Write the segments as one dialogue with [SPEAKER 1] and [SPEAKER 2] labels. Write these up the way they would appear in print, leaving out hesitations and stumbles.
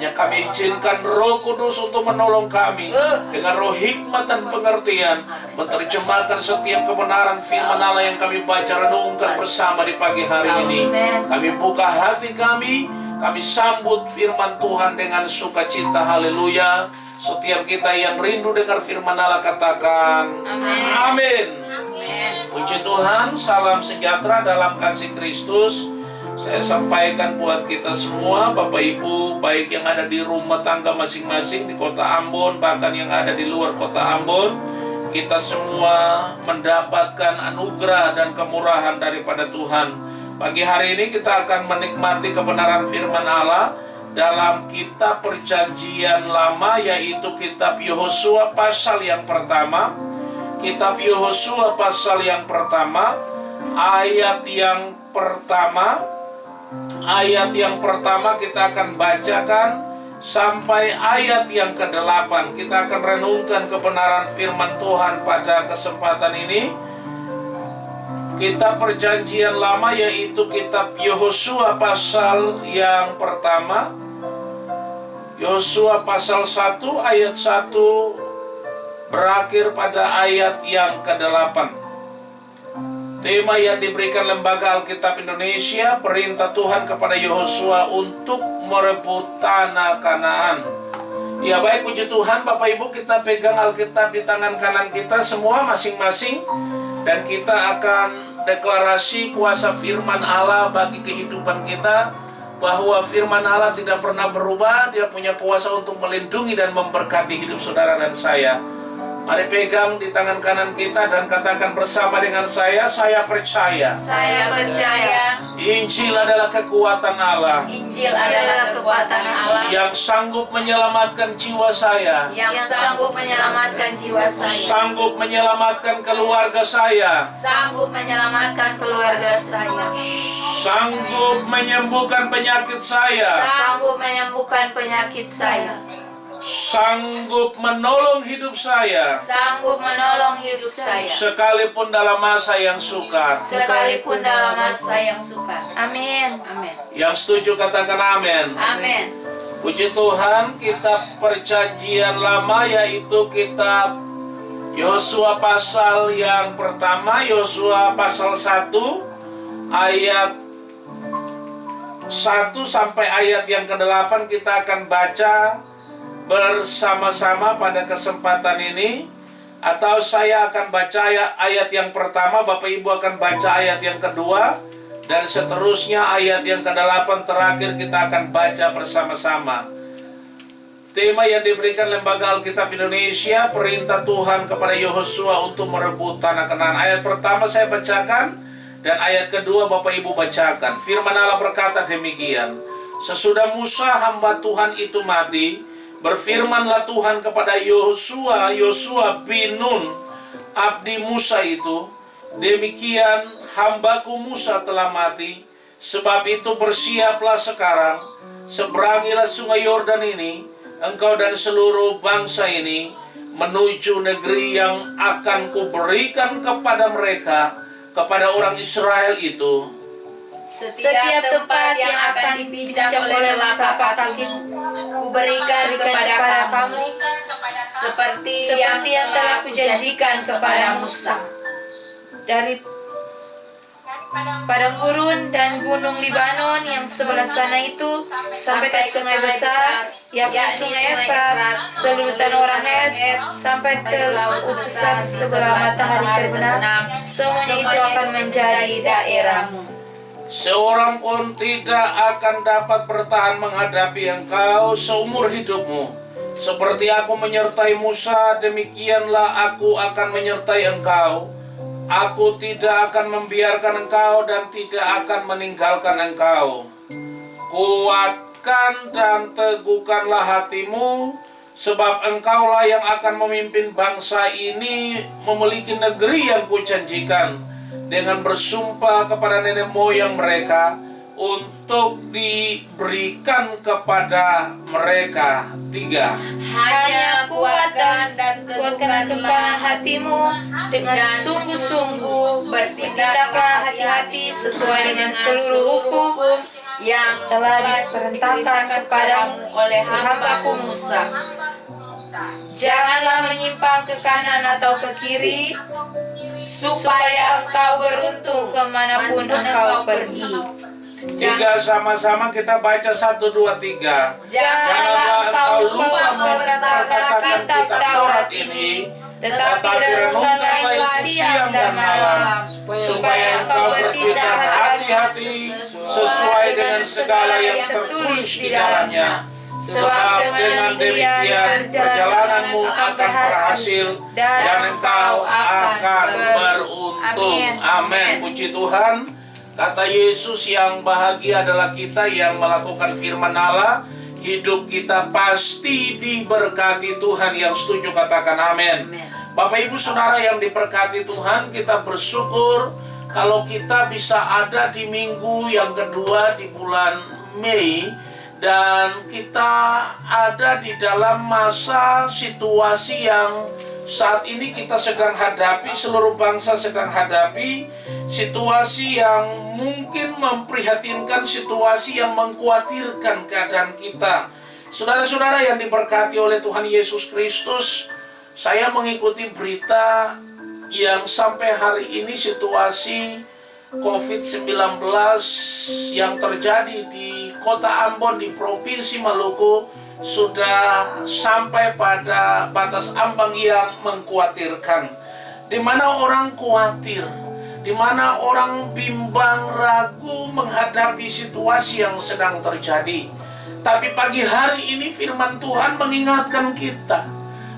[SPEAKER 1] Hanya kami izinkan Roh Kudus untuk menolong kami dengan roh hikmat dan pengertian, menerjemahkan setiap kebenaran firman Allah yang kami baca renungkan bersama di pagi hari ini. Kami buka hati kami sambut firman Tuhan dengan sukacita. Haleluya. Setiap kita yang rindu dengar firman Allah katakan amin. Puji Tuhan, salam sejahtera dalam kasih Kristus. Saya sampaikan buat kita semua, Bapak Ibu, baik yang ada di rumah tangga masing-masing di kota Ambon, bahkan yang ada di luar kota Ambon, kita semua mendapatkan anugerah dan kemurahan daripada Tuhan. Pagi hari ini kita akan menikmati kebenaran firman Allah dalam kitab Perjanjian Lama, yaitu kitab Yehosua pasal yang pertama. Kitab Yehosua pasal yang pertama, ayat yang pertama kita akan bacakan sampai ayat yang ke-8. Kita akan renungkan kebenaran firman Tuhan pada kesempatan ini. Kitab Perjanjian Lama, yaitu kitab Yehosua pasal yang pertama. Yosua pasal 1 ayat 1 berakhir pada ayat yang ke-8. Tema yang diberikan Lembaga Alkitab Indonesia, perintah Tuhan kepada Yehosua untuk merebut tanah Kanaan. Ya, baik, puji Tuhan Bapak Ibu, kita pegang Alkitab di tangan kanan kita semua masing-masing, dan kita akan deklarasi kuasa firman Allah bagi kehidupan kita, bahwa firman Allah tidak pernah berubah. Dia punya kuasa untuk melindungi dan memberkati hidup saudara dan saya. Mari pegang di tangan kanan kita dan katakan bersama dengan saya percaya.
[SPEAKER 2] Saya percaya.
[SPEAKER 1] Injil adalah kekuatan Allah.
[SPEAKER 2] Injil adalah kekuatan Allah
[SPEAKER 1] Yang sanggup menyelamatkan jiwa saya.
[SPEAKER 2] yang sanggup menyelamatkan jiwa saya.
[SPEAKER 1] Sanggup menyelamatkan keluarga saya.
[SPEAKER 2] Sanggup menyelamatkan keluarga saya.
[SPEAKER 1] Sanggup menyembuhkan penyakit saya.
[SPEAKER 2] Sanggup menyembuhkan penyakit saya.
[SPEAKER 1] Sanggup menolong hidup saya.
[SPEAKER 2] Sanggup menolong hidup saya.
[SPEAKER 1] Sekalipun dalam masa yang sukar.
[SPEAKER 2] Sekalipun dalam masa yang sukar. Amin. Amin.
[SPEAKER 1] Yang setuju katakan amin.
[SPEAKER 2] Amin.
[SPEAKER 1] Puji Tuhan, kitab Perjanjian Lama, yaitu kitab Yosua pasal yang pertama. Yosua pasal 1 ayat 1 sampai ayat yang ke-8 kita akan baca bersama-sama pada kesempatan ini. Atau saya akan baca ayat yang pertama, Bapak Ibu akan baca ayat yang kedua, dan seterusnya ayat yang ke-8 terakhir kita akan baca bersama-sama. Tema yang diberikan Lembaga Alkitab Indonesia, perintah Tuhan kepada Yehosua untuk merebut tanah Kanaan. Ayat pertama saya bacakan, dan ayat kedua Bapak Ibu bacakan. Firman Allah berkata demikian: sesudah Musa hamba Tuhan itu mati, berfirmanlah Tuhan kepada Yosua bin Nun, abdi Musa itu, demikian hambaku Musa telah mati, sebab itu bersiaplah sekarang, seberangilah sungai Yordan ini, engkau dan seluruh bangsa ini, menuju negeri yang akan kuberikan kepada mereka, kepada orang Israel itu.
[SPEAKER 2] Setiap tempat yang akan dipijak oleh telapak kakimu, kuberikan kepada kamu, seperti yang telah kujanjikan kepada Musa. Dari padang gurun dan gunung Libanon yang sebelah sana itu, sampai ke sungai besar, yakni sungai Efrat, seluruh tanah orang Het, sampai ke laut besar sebelah matahari terbenam, semuanya itu akan menjadi daerahmu.
[SPEAKER 1] Seorang pun tidak akan dapat bertahan menghadapi engkau seumur hidupmu. Seperti aku menyertai Musa, demikianlah aku akan menyertai engkau. Aku tidak akan membiarkan engkau dan tidak akan meninggalkan engkau. Kuatkan dan teguhkanlah hatimu, sebab engkaulah yang akan memimpin bangsa ini memiliki negeri yang kujanjikan, dengan bersumpah kepada nenek moyang mereka untuk diberikan kepada mereka. 3.
[SPEAKER 2] Hanya kuatkan dan teguhkanlah hatimu dengan sungguh-sungguh, bertindaklah hati-hati sesuai dengan seluruh hukum yang telah diperintahkan kepadamu oleh hambaku Musa. Janganlah menyimpang ke kanan atau ke kiri, supaya engkau beruntung kemanapun engkau pergi.
[SPEAKER 1] Tiga sama-sama kita baca 1, 2, 3.
[SPEAKER 2] Janganlah engkau lupa memperkatakan kitab Taurat ini, tetapi renungkanlah siang dan malam, supaya engkau bertindak hati-hati sesuai dengan segala yang tertulis di dalamnya. Sebab dengan demikian perjalananmu akan berhasil dan engkau akan beruntung. Amin. Puji Tuhan. Kata Yesus, yang bahagia adalah kita yang melakukan firman Allah. Hidup kita pasti diberkati Tuhan. Yang setuju katakan amin. Bapak Ibu Saudara yang diberkati Tuhan, kita bersyukur kalau kita bisa ada di minggu yang kedua di bulan Mei. Dan kita ada di dalam masa situasi yang saat ini kita sedang hadapi, seluruh bangsa sedang hadapi situasi yang mungkin memprihatinkan, situasi yang mengkhawatirkan keadaan kita. Saudara-saudara yang diberkati oleh Tuhan Yesus Kristus, saya mengikuti berita yang sampai hari ini situasi COVID-19 yang terjadi di Kota Ambon di Provinsi Maluku sudah sampai pada batas ambang yang mengkhawatirkan, di mana orang khawatir, di mana orang bimbang, ragu menghadapi situasi yang sedang terjadi. Tapi pagi hari ini firman Tuhan mengingatkan kita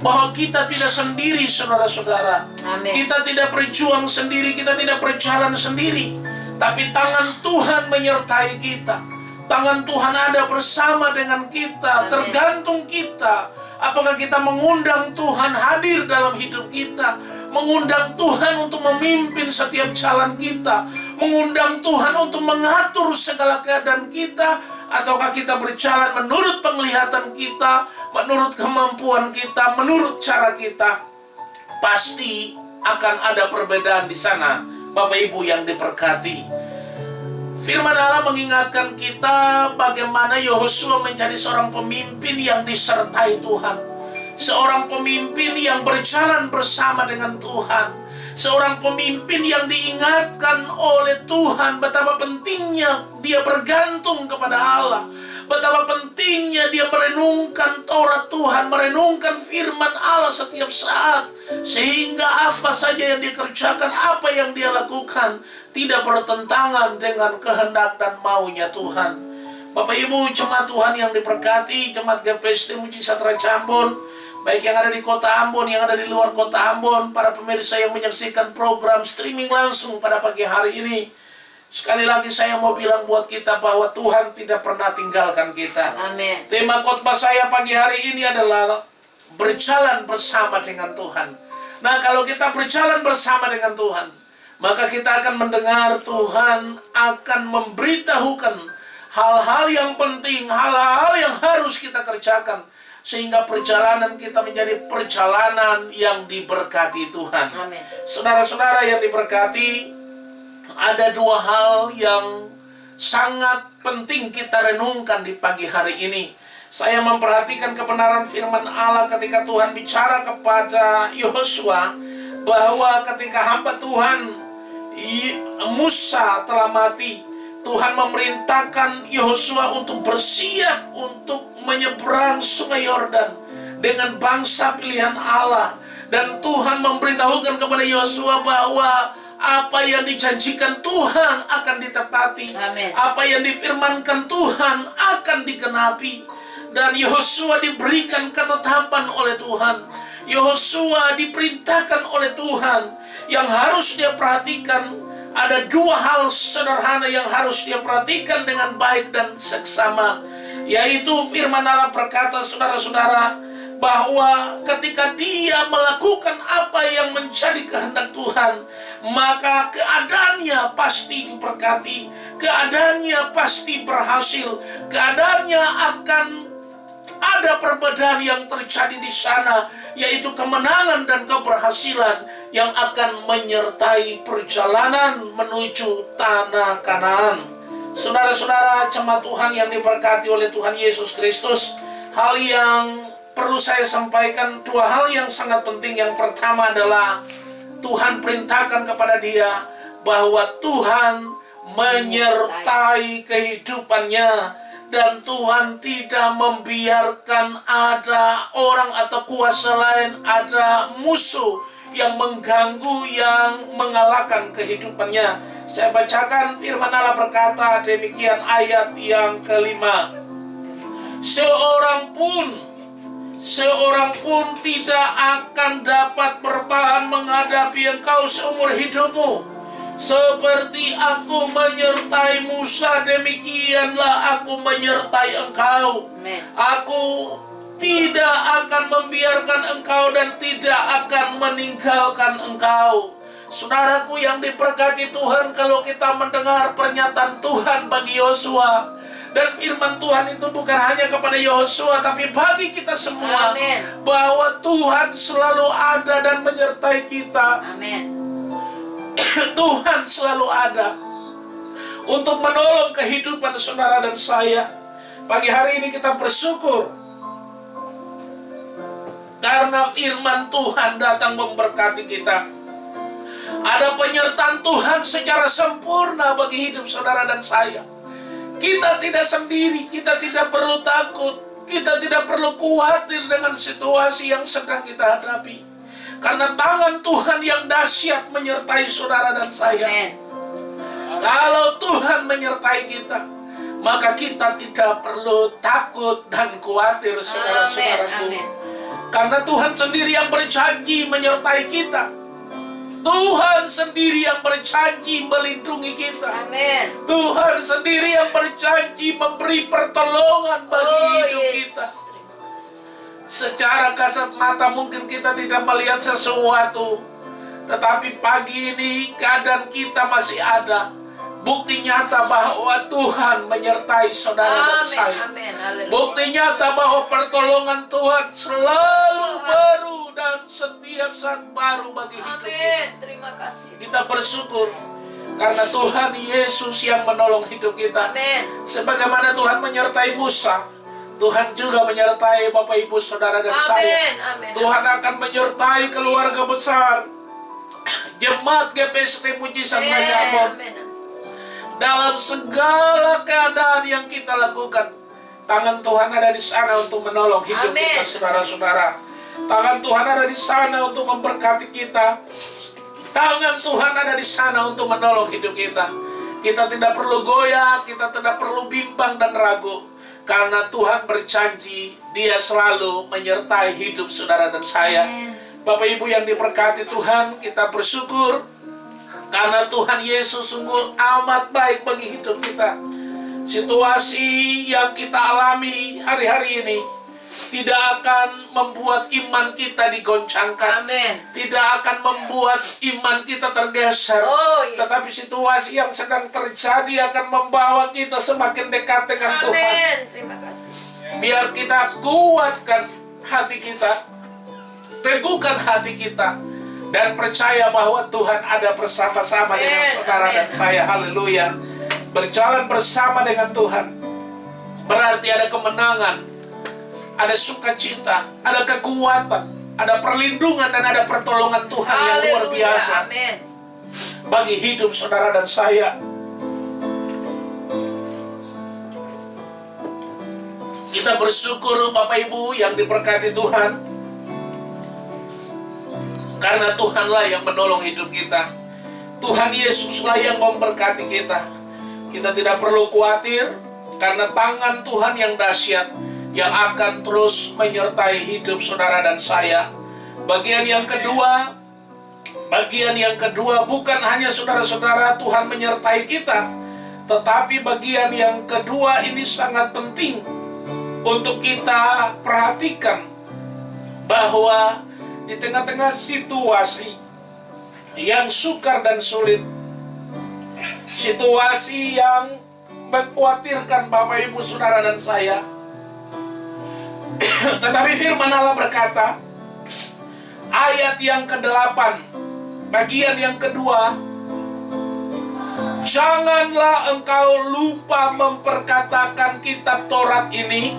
[SPEAKER 2] bahwa kita tidak sendiri, saudara-saudara. Kita tidak berjuang sendiri, kita tidak berjalan sendiri. Tapi tangan Tuhan menyertai kita. Tangan Tuhan ada bersama dengan kita. Tergantung kita. Apakah kita mengundang Tuhan hadir dalam hidup kita, mengundang Tuhan untuk memimpin setiap jalan kita, mengundang Tuhan untuk mengatur segala keadaan kita, ataukah kita berjalan menurut penglihatan kita, menurut kemampuan kita, menurut cara kita. Pasti akan ada perbedaan di sana, Bapak Ibu yang diberkati. Firman Allah mengingatkan kita bagaimana Yosua menjadi seorang pemimpin yang disertai Tuhan, seorang pemimpin yang berjalan bersama dengan Tuhan, seorang pemimpin yang diingatkan oleh Tuhan betapa pentingnya dia bergantung kepada Allah, betapa pentingnya dia merenungkan Taurat Tuhan, merenungkan firman Allah setiap saat, sehingga apa saja yang dikerjakan, apa yang dia lakukan tidak bertentangan dengan kehendak dan maunya Tuhan. Bapak Ibu jemaat Tuhan yang diberkati, jemaat GPST Mujizat Raja Ambon, baik yang ada di kota Ambon, yang ada di luar kota Ambon, para pemirsa yang menyaksikan program streaming langsung pada pagi hari ini. Sekali lagi saya mau bilang buat kita bahwa Tuhan tidak pernah tinggalkan kita. Amin.
[SPEAKER 1] Tema khotbah saya pagi hari ini adalah berjalan bersama dengan Tuhan. Nah, kalau kita berjalan bersama dengan Tuhan, maka kita akan mendengar Tuhan akan memberitahukan hal-hal yang penting, hal-hal yang harus kita kerjakan, sehingga perjalanan kita menjadi perjalanan yang diberkati Tuhan.
[SPEAKER 2] Amin.
[SPEAKER 1] Saudara-saudara yang diberkati, ada dua hal yang sangat penting kita renungkan di pagi hari ini. Saya memperhatikan kebenaran firman Allah ketika Tuhan bicara kepada Yosua bahwa ketika hamba Tuhan Musa telah mati, Tuhan memerintahkan Yosua untuk bersiap untuk menyeberang sungai Yordan dengan bangsa pilihan Allah. Dan Tuhan memberitahukan kepada Yosua bahwa apa yang dijanjikan Tuhan akan ditepati.
[SPEAKER 2] Amin.
[SPEAKER 1] Apa yang difirmankan Tuhan akan digenapi. Dan Yosua diberikan ketetapan oleh Tuhan. Yosua diperintahkan oleh Tuhan. Yang harus dia perhatikan, ada dua hal sederhana yang harus dia perhatikan dengan baik dan seksama. Yaitu firman Allah berkata, saudara-saudara, bahwa ketika dia melakukan apa yang menjadi kehendak Tuhan, maka keadaannya pasti diberkati, keadaannya pasti berhasil, keadaannya akan ada perbedaan yang terjadi di sana, yaitu kemenangan dan keberhasilan yang akan menyertai perjalanan menuju tanah Kanaan. Saudara-saudara jemaat Tuhan yang diberkati oleh Tuhan Yesus Kristus, hal yang perlu saya sampaikan, dua hal yang sangat penting. Yang pertama adalah Tuhan perintahkan kepada dia bahwa Tuhan menyertai kehidupannya, dan Tuhan tidak membiarkan ada orang atau kuasa lain, ada musuh yang mengganggu, yang mengalahkan kehidupannya. Saya bacakan firman Allah berkata demikian, ayat yang kelima. Seorang pun tidak akan dapat bertahan menghadapi engkau seumur hidupmu. Seperti aku menyertai Musa, demikianlah aku menyertai engkau. Aku tidak akan membiarkan engkau dan tidak akan meninggalkan engkau. Saudaraku yang diberkati Tuhan, kalau kita mendengar pernyataan Tuhan bagi Yosua, dan firman Tuhan itu bukan hanya kepada Yosua, tapi bagi kita semua.
[SPEAKER 2] Amen.
[SPEAKER 1] Bahwa Tuhan selalu ada dan menyertai kita.
[SPEAKER 2] Amin.
[SPEAKER 1] Tuhan selalu ada untuk menolong kehidupan saudara dan saya. Pagi hari ini kita bersyukur karena firman Tuhan datang memberkati kita. Ada penyertaan Tuhan secara sempurna bagi hidup saudara dan saya. Kita tidak sendiri, kita tidak perlu takut, kita tidak perlu khawatir dengan situasi yang sedang kita hadapi. Karena tangan Tuhan yang dahsyat menyertai saudara dan saya.
[SPEAKER 2] Amen.
[SPEAKER 1] Kalau Tuhan menyertai kita, maka kita tidak perlu takut dan khawatir, saudara-saudaraku.
[SPEAKER 2] Amen.
[SPEAKER 1] Karena Tuhan sendiri yang berjanji menyertai kita. Tuhan sendiri yang berjanji melindungi kita.
[SPEAKER 2] Amin.
[SPEAKER 1] Tuhan sendiri yang berjanji memberi pertolongan bagi hidup kita. Secara kasat mata mungkin kita tidak melihat sesuatu, tetapi pagi ini keadaan kita masih ada. Bukti nyata bahwa Tuhan menyertai saudara dan saya. Bukti nyata bahwa pertolongan Tuhan selalu baru dan setiap saat baru bagi hidup kita.
[SPEAKER 2] Terima kasih.
[SPEAKER 1] Kita bersyukur karena Tuhan Yesus yang menolong hidup kita.
[SPEAKER 2] Amin.
[SPEAKER 1] Sebagaimana Tuhan menyertai Musa, Tuhan juga menyertai Bapak Ibu saudara dan saya.
[SPEAKER 2] Amin.
[SPEAKER 1] Tuhan akan menyertai keluarga besar Jemaat GPST Mujizat Raja Amon. Dalam segala keadaan yang kita lakukan, tangan Tuhan ada di sana untuk menolong hidup kita, saudara-saudara. Tangan Tuhan ada di sana untuk memberkati kita. Tangan Tuhan ada di sana untuk menolong hidup kita. Kita tidak perlu goyah, kita tidak perlu bimbang dan ragu. Karena Tuhan berjanji, Dia selalu menyertai hidup saudara dan saya. Bapak Ibu yang diberkati Tuhan, kita bersyukur karena Tuhan Yesus sungguh amat baik bagi hidup kita. Situasi yang kita alami hari-hari ini tidak akan membuat iman kita digoncangkan. Tidak akan membuat iman kita tergeser. Tetapi situasi yang sedang terjadi akan membawa kita semakin dekat dengan Tuhan.
[SPEAKER 2] Terima kasih.
[SPEAKER 1] Biar kita kuatkan hati kita, teguhkan hati kita, dan percaya bahwa Tuhan ada bersama-sama dengan saudara dan saya. Haleluya. Berjalan bersama dengan Tuhan berarti ada kemenangan, ada sukacita, ada kekuatan, ada perlindungan, dan ada pertolongan Tuhan yang luar biasa bagi hidup saudara dan saya. Kita bersyukur Bapak Ibu yang diberkati Tuhan, karena Tuhanlah yang menolong hidup kita. Tuhan Yesuslah yang memberkati kita. Kita tidak perlu khawatir karena tangan Tuhan yang dahsyat yang akan terus menyertai hidup saudara dan saya. Bagian yang kedua bukan hanya saudara-saudara Tuhan menyertai kita, tetapi bagian yang kedua ini sangat penting untuk kita perhatikan, bahwa di tengah-tengah situasi yang sukar dan sulit, situasi yang mengkhawatirkan Bapak Ibu saudara dan saya, tetapi firman Allah berkata, ayat yang ke-8, bagian yang kedua, Janganlah engkau lupa memperkatakan kitab Taurat ini,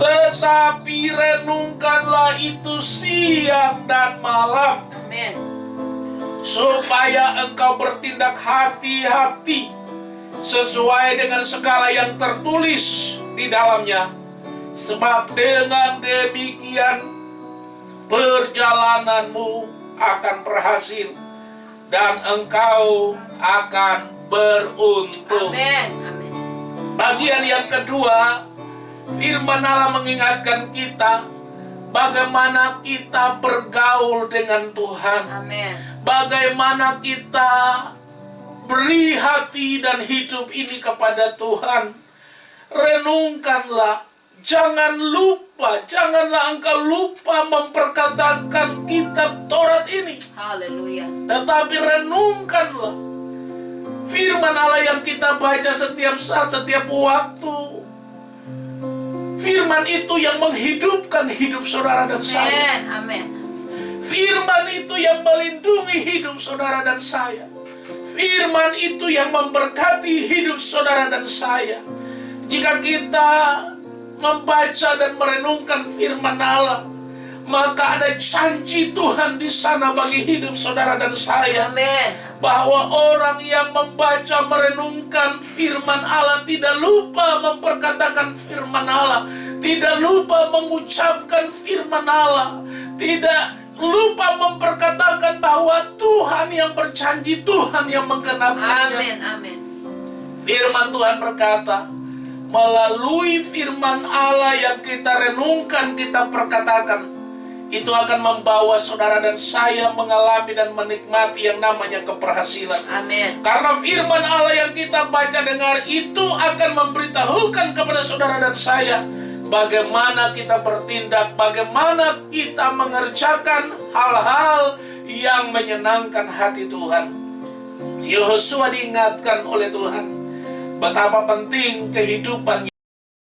[SPEAKER 1] tetapi renungkanlah itu siang dan malam,
[SPEAKER 2] Amin.
[SPEAKER 1] supaya engkau bertindak hati-hati sesuai dengan segala yang tertulis di dalamnya. Sebab dengan demikian perjalananmu akan berhasil dan engkau akan beruntung.
[SPEAKER 2] Amin. Amin.
[SPEAKER 1] Bagian yang kedua, firman Allah mengingatkan kita bagaimana kita bergaul dengan Tuhan.
[SPEAKER 2] Amin.
[SPEAKER 1] Bagaimana kita beri hati dan hidup ini kepada Tuhan. Renungkanlah, janganlah engkau lupa memperkatakan kitab Taurat ini.
[SPEAKER 2] Haleluya.
[SPEAKER 1] Tetapi renungkanlah firman Allah yang kita baca setiap saat, setiap waktu. Firman itu yang menghidupkan hidup saudara dan saya.
[SPEAKER 2] Amin.
[SPEAKER 1] Firman itu yang melindungi hidup saudara dan saya. Firman itu yang memberkati hidup saudara dan saya. Jika kita membaca dan merenungkan firman Allah, maka ada janji Tuhan di sana bagi hidup saudara dan saya.
[SPEAKER 2] Amin.
[SPEAKER 1] Bahwa orang yang membaca, merenungkan firman Allah tidak lupa memperkatakan firman Allah, tidak lupa mengucapkan firman Allah, tidak lupa memperkatakan bahwa Tuhan yang berjanji, Tuhan yang menggenapinya.
[SPEAKER 2] Amin. Amin.
[SPEAKER 1] Firman Tuhan berkata, melalui firman Allah yang kita renungkan, kita perkatakan, itu akan membawa saudara dan saya mengalami dan menikmati yang namanya keberhasilan.
[SPEAKER 2] Amin.
[SPEAKER 1] Karena firman Allah yang kita baca dengar itu akan memberitahukan kepada saudara dan saya bagaimana kita bertindak, bagaimana kita mengerjakan hal-hal yang menyenangkan hati Tuhan. Yosua diingatkan oleh Tuhan betapa penting kehidupan